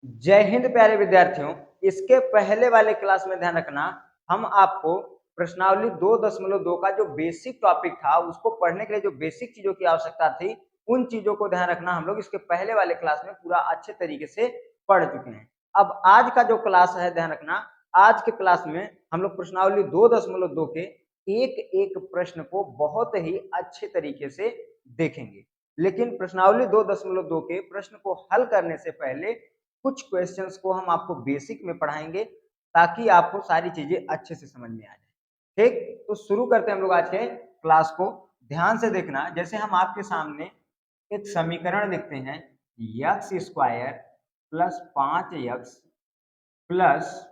जय हिंद प्यारे विद्यार्थियों। इसके पहले वाले क्लास में ध्यान रखना, हम आपको प्रश्नावली 2.2 का जो बेसिक टॉपिक था उसको पढ़ने के लिए जो बेसिक चीजों की आवश्यकता थी उन चीजों को ध्यान रखना हम लोग इसके पहले वाले क्लास में पूरा अच्छे तरीके से पढ़ चुके हैं। अब आज का जो क्लास है ध्यान रखना, आज के क्लास में हम लोग प्रश्नावली 2.2 के एक एक प्रश्न को बहुत ही अच्छे तरीके से देखेंगे। लेकिन प्रश्नावली 2.2 के प्रश्न को हल करने से पहले कुछ क्वेश्चंस को हम आपको बेसिक में पढ़ाएंगे ताकि आपको सारी चीजें अच्छे से समझ में आ जाए। ठीक, तो शुरू करते हैं हम लोग आज के क्लास को। ध्यान से देखना, जैसे हम आपके सामने एक समीकरण लिखते हैं, x square plus 5x plus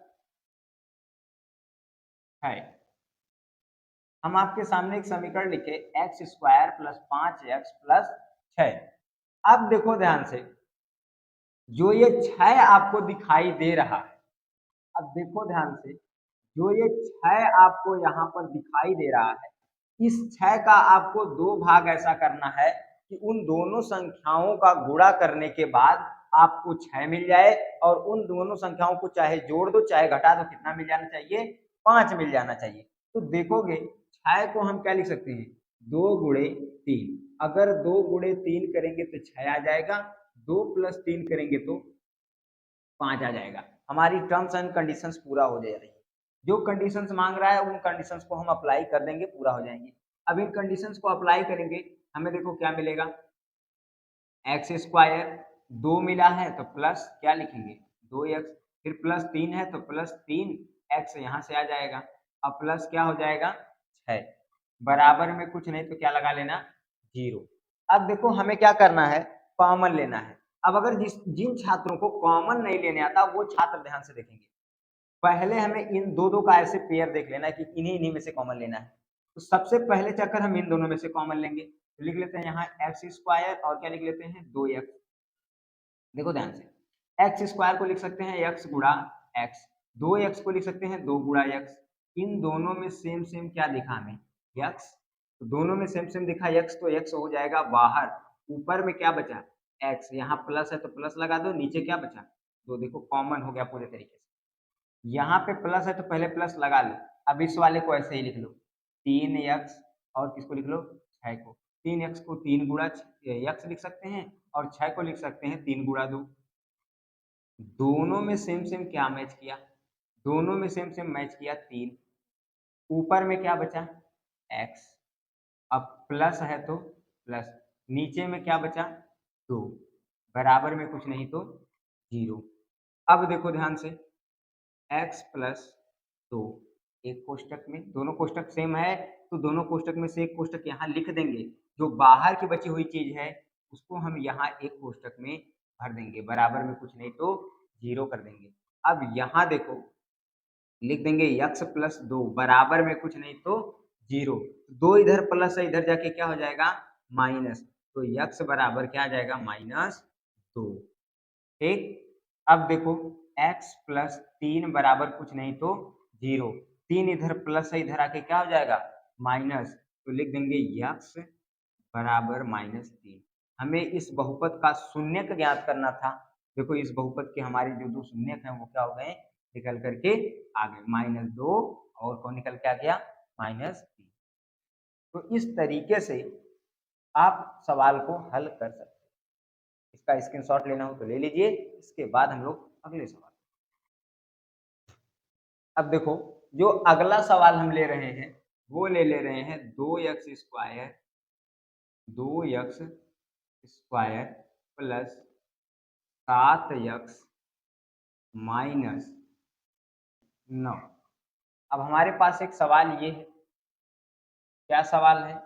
है। हम आपके सामने एक समीकरण लिखे x square plus 5x plus 6। अब देखो ध्यान से, जो ये 6 आपको दिखाई दे रहा है, अब देखो ध्यान से, जो ये 6 आपको यहाँ पर दिखाई दे रहा है, इस 6 का आपको दो भाग ऐसा करना है कि उन दोनों संख्याओं का गुणा करने के बाद आपको 6 मिल जाए और उन दोनों संख्याओं को चाहे जोड़ दो चाहे घटा दो, कितना मिल जाना चाहिए? 5 मिल जाना चाहिए। तो देखोगे 6 को हम क्या लिख सकते हैं? 2 गुणे 3। अगर 2 गुणे 3 करेंगे तो 6 आ जाएगा, 2 प्लस 3 करेंगे तो 5 आ जाएगा। हमारी टर्म्स एंड कंडीशंस पूरा हो जाएगी। जो कंडीशंस मांग रहा है उन कंडीशंस को हम अप्लाई कर देंगे, पूरा हो जाएंगे। अब इन कंडीशंस को अप्लाई करेंगे, हमें देखो क्या मिलेगा, एक्स स्क्वायर 2 मिला है तो प्लस क्या लिखेंगे 2x, फिर प्लस 3 है तो प्लस 3x यहाँ से आ जाएगा, अब प्लस क्या हो जाएगा 6, बराबर में कुछ नहीं तो क्या लगा लेना 0। अब देखो हमें क्या करना है, कॉमन लेना है। अब अगर जिन छात्रों को कॉमन नहीं लेने आता वो छात्र ध्यान से देखेंगे, पहले हमें इन दो का ऐसे पेयर देख लेना है कि इन्हीं में से कॉमन लेना है। तो सबसे पहले चक्कर हम इन दोनों में से कॉमन लेंगे, तो लिख लेते हैं यहाँ एक्स स्क्वायर और क्या लिख लेते हैं 2x। देखो ध्यान से, एक्स स्क्वायर को लिख सकते हैं x गुणा एक्स, 2x को लिख सकते हैं 2 गुणा x। इन दोनों में सेम सेम क्या दिखा हमें x, तो दोनों में सेम सेम दिखा x, तो x हो जाएगा बाहर, ऊपर में क्या बचा x, यहाँ प्लस है तो प्लस लगा दो, नीचे क्या बचा तो देखो कॉमन हो गया पूरे तरीके से। यहाँ पे प्लस है तो पहले प्लस लगा लो, अब इस वाले को ऐसे ही लिख लो 3x और किसको लिख लो 6 को, 3x को 3 गुणा x लिख सकते हैं और 6 को लिख सकते हैं 3 गुणा 2। दोनों में सेम सेम क्या मैच किया, दोनों में सेम सेम मैच किया 3, ऊपर में क्या बचा x, अब प्लस है तो प्लस, नीचे में क्या बचा 2, बराबर में कुछ नहीं तो 0। अब देखो ध्यान से, x प्लस 2, एक कोष्टक में, दोनों कोष्टक सेम है तो दोनों कोष्टक में से एक कोष्टक यहाँ लिख देंगे, जो बाहर की बची हुई चीज है उसको हम यहाँ एक कोष्टक में भर देंगे, बराबर में कुछ नहीं तो 0 कर देंगे। अब यहाँ देखो लिख देंगे x प्लस 2 बराबर में कुछ नहीं तो 0, 2 इधर प्लस है इधर जाके क्या हो जाएगा माइनस, तो x बराबर क्या आ जाएगा -2। ठीक, अब देखो x प्लस 3 बराबर कुछ नहीं तो 0, 3 इधर प्लस है इधर आके क्या हो जाएगा माइनस, तो लिख देंगे x बराबर -3। हमें इस बहुपद का शून्यक ज्ञात करना था। देखो इस बहुपद के हमारे जो दो शून्यक हैं वो क्या हो गए, निकल करके आ गए, -2 और कौन निकल के आ गया -3। तो इस तरीके से आप सवाल को हल कर सकते हैं। इसका स्क्रीनशॉट लेना हो तो ले लीजिए, इसके बाद हम लोग अगले सवाल। अब देखो जो अगला सवाल हम ले रहे हैं वो ले रहे हैं 2x square plus 7x minus 9। अब हमारे पास एक सवाल ये है, क्या सवाल है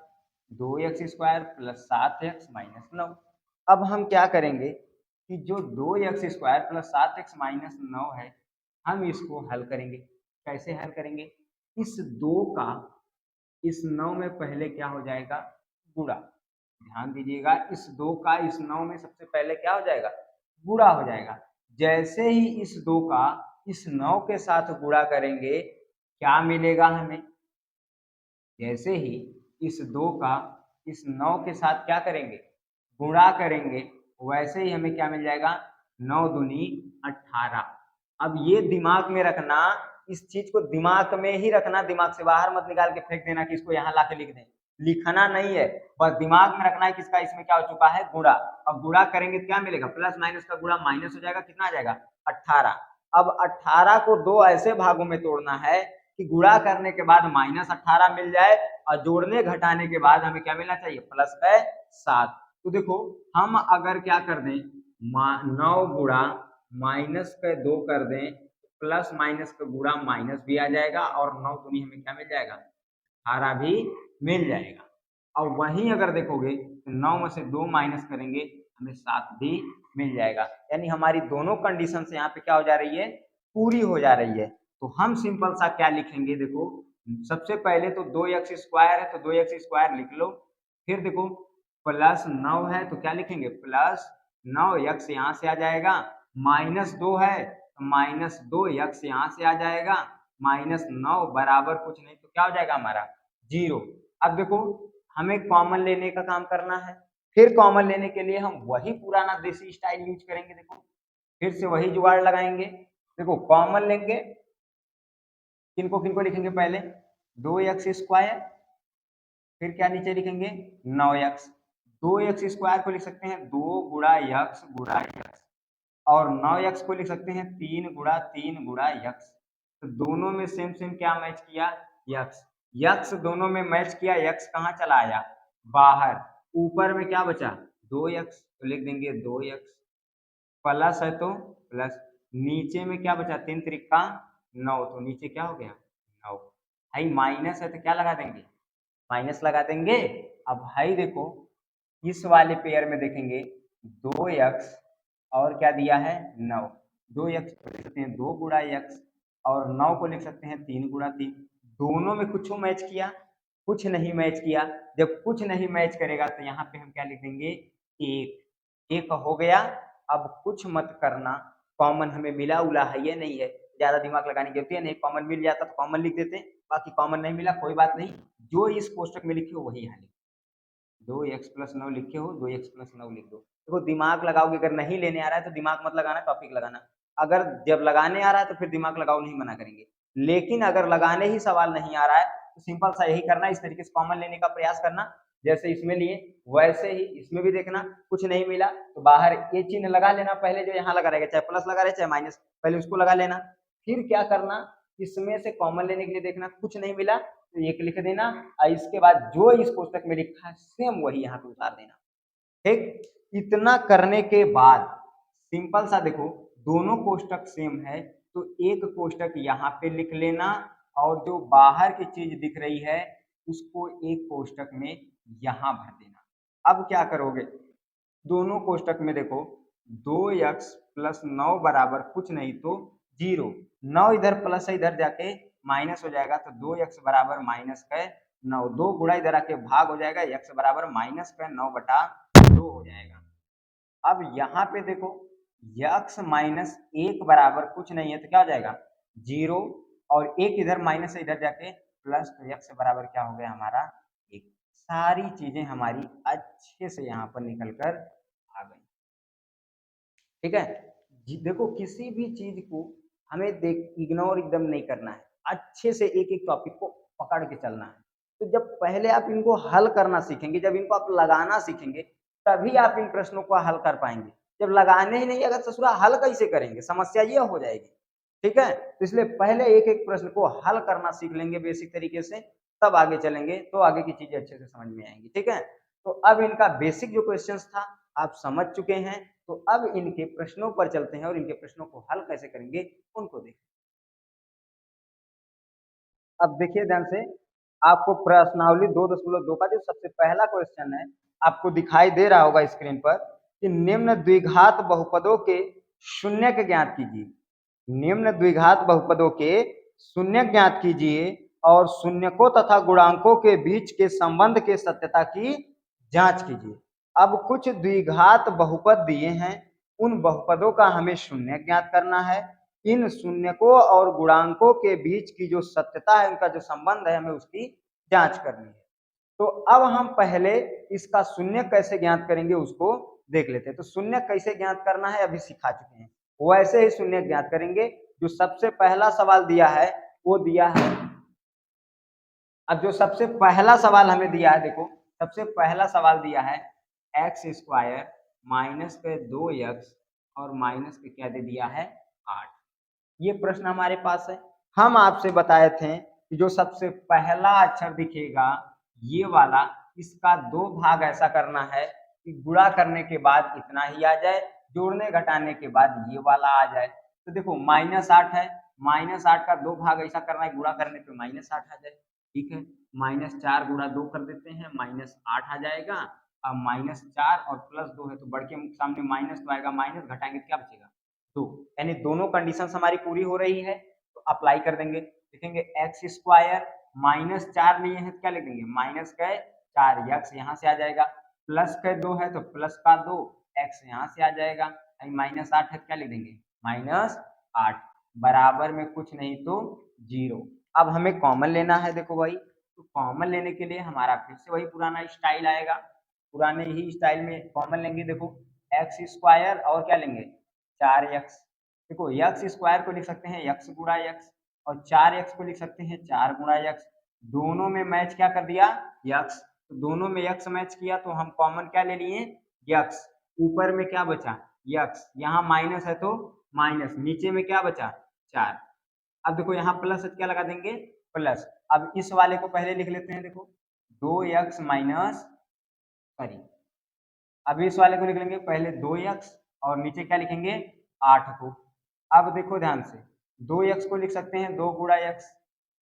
2x square plus 7x minus 9। अब हम क्या करेंगे कि जो 2x square plus 7x minus 9 है हम इसको हल करेंगे। कैसे हल करेंगे, इस 2 का इस 9 में पहले क्या हो जाएगा गुणा, ध्यान दीजिएगा इस 2 का इस 9 में सबसे पहले क्या हो जाएगा गुणा हो जाएगा। जैसे ही इस 2 का इस 9 के साथ गुणा करेंगे क्या मिलेगा हमें, जैसे ही इस 2 का इस 9 के साथ क्या करेंगे गुणा करेंगे, वैसे ही हमें क्या मिल जाएगा 9 दूनी 18। अब ये दिमाग में रखना, इस चीज को दिमाग में ही रखना, दिमाग से बाहर मत निकाल के फेंक देना कि इसको यहाँ ला के लिख दें, लिखना नहीं है, बस दिमाग में रखना है कि इसका इसमें क्या हो चुका है, गुणा। अब गुणा करेंगे तो क्या मिलेगा, प्लस माइनस का गुणा माइनस हो जाएगा, कितना आ जाएगा 18। अब 18 को दो ऐसे भागों में तोड़ना है कि गुणा करने के बाद -18 मिल जाए और जोड़ने घटाने के बाद हमें क्या मिलना चाहिए, +7। तो देखो हम अगर क्या कर दें, 9 गुणा -2 कर दें, प्लस माइनस का गुणा माइनस भी आ जाएगा और 9 दूनी हमें क्या मिल जाएगा, 18 भी मिल जाएगा। और वहीं अगर देखोगे तो 9 में से 2 माइनस करेंगे हमें 7 भी मिल जाएगा। यानी हमारी दोनों कंडीशन से यहाँ पे क्या हो जा रही है, पूरी हो जा रही है। तो हम सिंपल सा क्या लिखेंगे, देखो सबसे पहले तो 2x² है तो 2x² लिख लो, फिर देखो +9 है तो क्या लिखेंगे, +9x यहाँ से आ जाएगा, -2 है तो -2x यहाँ से आ जाएगा, -9 बराबर कुछ नहीं तो क्या हो जाएगा हमारा 0। अब देखो हमें कॉमन लेने का काम करना है, फिर कॉमन लेने के लिए हम वही पुराना देसी स्टाइल यूज करेंगे। देखो फिर से वही जुगाड़ लगाएंगे, देखो कॉमन लेंगे, किनको किनको लिखेंगे, पहले 2x², फिर क्या नीचे लिखेंगे 9x। 2x² को लिख सकते हैं 2 गुणा x गुणा x, और 9x को लिख सकते हैं 3 गुणा 3 गुणा x। तो दोनों में सेम सेम क्या मैच किया, x। x दोनों में मैच किया, x कहाँ चला आया, बाहर। ऊपर में क्या बचा 2x, तो लिख देंगे 2x, प्लस है तो प्लस, नीचे में क्या बचा 3 त्रिका 9, तो नीचे क्या हो गया 9। भाई माइनस है तो क्या लगा देंगे, माइनस लगा देंगे। अब भाई देखो इस वाले पेयर में देखेंगे 2x और क्या दिया है 9, 2x को लिख सकते हैं 2 गुणा x और 9 को लिख सकते हैं 3 गुणा 3। दोनों में कुछ मैच किया, कुछ नहीं मैच किया। जब कुछ नहीं मैच करेगा तो यहाँ पे हम क्या लिख देंगे, एक हो गया। अब कुछ मत करना, कॉमन हमें मिला उला है ये नहीं है, ज्यादा दिमाग लगाने की जरूरत है नहीं, कॉमन मिल जाता तो कॉमन लिख देते, बाकी कॉमन नहीं मिला कोई बात नहीं, जो इस कोष्टक में लिखे हो वही यहाँ लिखो। 2x+9 लिखे हो 2x+9 लिख दो। देखो दिमाग लगाओगे, अगर नहीं लेने आ रहा है तो दिमाग मत लगाना, टॉपिक लगाना। अगर जब लगाने आ रहा है तो फिर दिमाग लगाओ, नहीं मना करेंगे, लेकिन अगर लगाने ही सवाल नहीं आ रहा है तो सिंपल सा यही करना, इस तरीके से कॉमन लेने का प्रयास करना, जैसे इसमें लिए वैसे ही इसमें भी देखना। कुछ नहीं मिला तो बाहर ये चिन्ह लगा लेना, पहले जो यहाँ लगा रहेगा, चाहे प्लस लगा रहे चाहे माइनस, पहले उसको लगा लेना। फिर क्या करना, इसमें से कॉमन लेने के लिए देखना, कुछ नहीं मिला तो एक लिख देना, और इसके बाद जो इस कोष्टक में लिखा है सेम वही यहाँ पे उतार देना। ठीक, इतना करने के बाद सिंपल सा देखो दोनों कोष्टक सेम है तो एक कोष्टक यहाँ पे लिख लेना, और जो बाहर की चीज दिख रही है उसको एक कोष्टक में यहाँ भर देना। अब क्या करोगे, दोनों कोष्टक में देखो 2x+9 बराबर कुछ नहीं तो 0, 9 इधर प्लस है इधर जाके माइनस हो जाएगा, तो 2x बराबर -9, 2 गुणा इधर आके भाग हो जाएगा, x बराबर -9/2 हो जाएगा। अब यहाँ पे देखो x-1 बराबर कुछ नहीं है तो क्या हो जाएगा 0, और एक इधर माइनस है इधर जाके प्लस, तो x बराबर क्या हो गया हमारा 1। सारी चीजें हमारी अच्छे से यहाँ पर निकल कर आ गई। ठीक है, देखो किसी भी चीज को हमें इग्नोर एकदम नहीं करना है, अच्छे से एक एक टॉपिक को पकड़ के चलना है। तो जब पहले आप इनको हल करना सीखेंगे, जब इनको आप लगाना सीखेंगे, तभी आप इन प्रश्नों को हल कर पाएंगे। जब लगाने ही नहीं अगर ससुरा हल कैसे करेंगे, समस्या ये हो जाएगी। ठीक है, तो इसलिए पहले एक एक प्रश्न को हल करना सीख लेंगे बेसिक तरीके से, तब आगे चलेंगे तो आगे की चीजें अच्छे से समझ में आएंगी। ठीक है, तो अब इनका बेसिक जो क्वेश्चंस था आप समझ चुके हैं, तो अब इनके प्रश्नों पर चलते हैं और इनके प्रश्नों को हल कैसे करेंगे उनको देखें। अब देखिए ध्यान से, आपको प्रश्नावली 2.2 का जो सबसे पहला क्वेश्चन है आपको दिखाई दे रहा होगा स्क्रीन पर कि निम्न द्विघात बहुपदों के शून्यक ज्ञात कीजिए। निम्न द्विघात बहुपदों के शून्यक ज्ञात कीजिए और शून्यकों तथा गुणांकों के बीच के संबंध के सत्यता की जांच कीजिए। अब कुछ द्विघात बहुपद दिए हैं, उन बहुपदों का हमें शून्य ज्ञात करना है। इन शून्यकों और गुणांकों के बीच की जो सत्यता है, उनका जो संबंध है, हमें उसकी जांच करनी है। तो अब हम पहले इसका शून्य कैसे ज्ञात करेंगे उसको देख लेते हैं। तो शून्य कैसे ज्ञात करना है अभी सिखा चुके हैं, वैसे ही शून्य ज्ञात करेंगे। जो सबसे पहला सवाल दिया है वो दिया है, अब जो सबसे पहला सवाल हमें दिया है, देखो सबसे पहला सवाल दिया है एक्स स्क्वायर माइनस के 2x और माइनस के क्या दे दिया है 8। ये प्रश्न हमारे पास है। हम आपसे बताए थे कि जो सबसे पहला अक्षर दिखेगा ये वाला, इसका 2 भाग ऐसा करना है कि गुणा करने के बाद इतना ही आ जाए, जोड़ने घटाने के बाद ये वाला आ जाए। तो देखो -8 है, -8 का 2 भाग ऐसा करना है गुणा करने पे -8 आ जाए। ठीक है, -4 गुणा 2 कर देते हैं, -8 आ जाएगा। अब -4 और +2 है तो बढ़ के सामने माइनस तो आएगा, माइनस घटाएंगे क्या बचेगा 2, यानी दोनों कंडीशन हमारी पूरी हो रही है। तो अप्लाई कर देंगे, लिखेंगे एक्स स्क्वायर -4 लिए हैं तो क्या लिख देंगे माइनस का 4 एक्स यहाँ से आ जाएगा, प्लस का 2 है तो प्लस का 2 एक्स यहाँ से आ जाएगा, -8 है क्या लिख देंगे -8 बराबर में कुछ नहीं तो 0। अब हमें कॉमन लेना है, देखो भाई तो कॉमन लेने के लिए हमारा फिर से वही पुराना स्टाइल आएगा, पुराने ही स्टाइल में कॉमन लेंगे। देखो एक्स स्क्वायर और क्या लेंगे 4x, देखो एक्स स्क्वायर को लिख सकते हैं x गुणा x और 4x को लिख सकते हैं 4 गुणा x, दोनों में मैच क्या कर दिया x, तो दोनों में x मैच किया तो हम कॉमन क्या ले लिए x, ऊपर में क्या बचा x, यहाँ माइनस है तो माइनस, नीचे में क्या बचा 4। अब देखो यहाँ प्लस क्या लगा देंगे प्लस, अब इस वाले को पहले लिख लेते हैं, देखो 2x माइनस सॉरी, अब इस वाले को लिख लेंगे पहले 2x और नीचे क्या लिखेंगे 8 को। अब देखो ध्यान से 2x को लिख सकते हैं 2 गुणा x,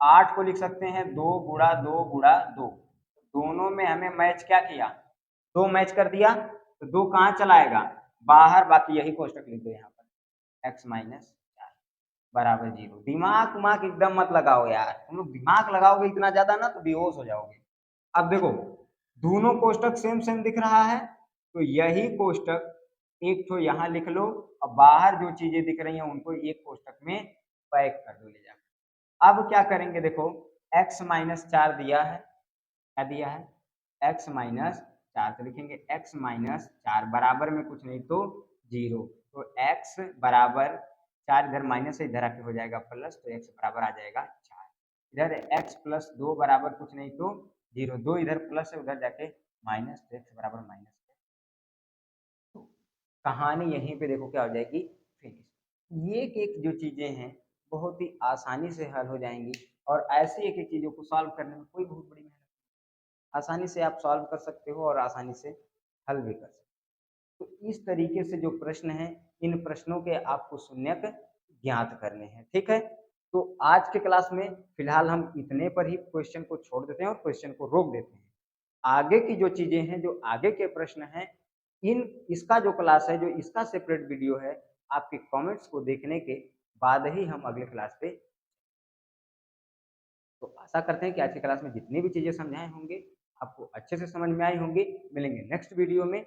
8 को लिख सकते हैं 2 गुणा 2 गुणा 2, दोनों में हमें मैच क्या किया 2 मैच कर दिया, तो 2 कहाँ चलाएगा बाहर, बाकी यही कोष्टक लिख दो यहाँ पर x माइनस बराबर 0। दिमाग दिमाग एकदम मत लगाओ यार, तुम लोग दिमाग लगाओगे इतना ज्यादा ना तो बेहोश हो जाओगे। अब देखो दोनों कोष्टक सेम सेम दिख रहा है तो यही कोष्टक एक तो यहाँ लिख लो और बाहर जो चीजें दिख रही हैं उनको एक कोष्टक में पैक कर दो ले जाकर। अब क्या करेंगे, देखो x माइनस 4 दिया है, क्या दिया है x माइनस 4, तो लिखेंगे x माइनस 4 बराबर में कुछ नहीं तो 0, तो x बराबर 4 इधर माइनस है इधर आके हो जाएगा प्लस, तो x बराबर आ जाएगा 4, इधर x प्लस 2 बराबर कुछ नहीं तो 0, 2 इधर प्लस है उधर जाके माइनस, तो x बराबर माइनस। तो कहानी यहीं पे देखो क्या हो जाएगी फिनिश। ये एक जो चीजें हैं बहुत ही आसानी से हल हो जाएंगी और ऐसी एक एक चीजों को सॉल्व करने में कोई बहुत बड़ी मेहनत, आसानी से आप सॉल्व कर सकते हो और आसानी से हल भी कर सकते हो। तो इस तरीके से जो प्रश्न हैं इन प्रश्नों के आपको शून्यक ज्ञात करने हैं। ठीक है, तो आज के क्लास में फिलहाल हम इतने पर ही क्वेश्चन को छोड़ देते हैं और क्वेश्चन को रोक देते हैं। आगे की जो चीजें हैं, जो आगे के प्रश्न हैं, इन इसका जो क्लास है, जो इसका सेपरेट वीडियो है, आपके कमेंट्स को देखने के बाद ही हम अगले क्लास पे, तो आशा करते हैं कि आज की क्लास में जितनी भी चीजें समझाए होंगे आपको अच्छे से समझ में आई होंगी। मिलेंगे नेक्स्ट वीडियो में।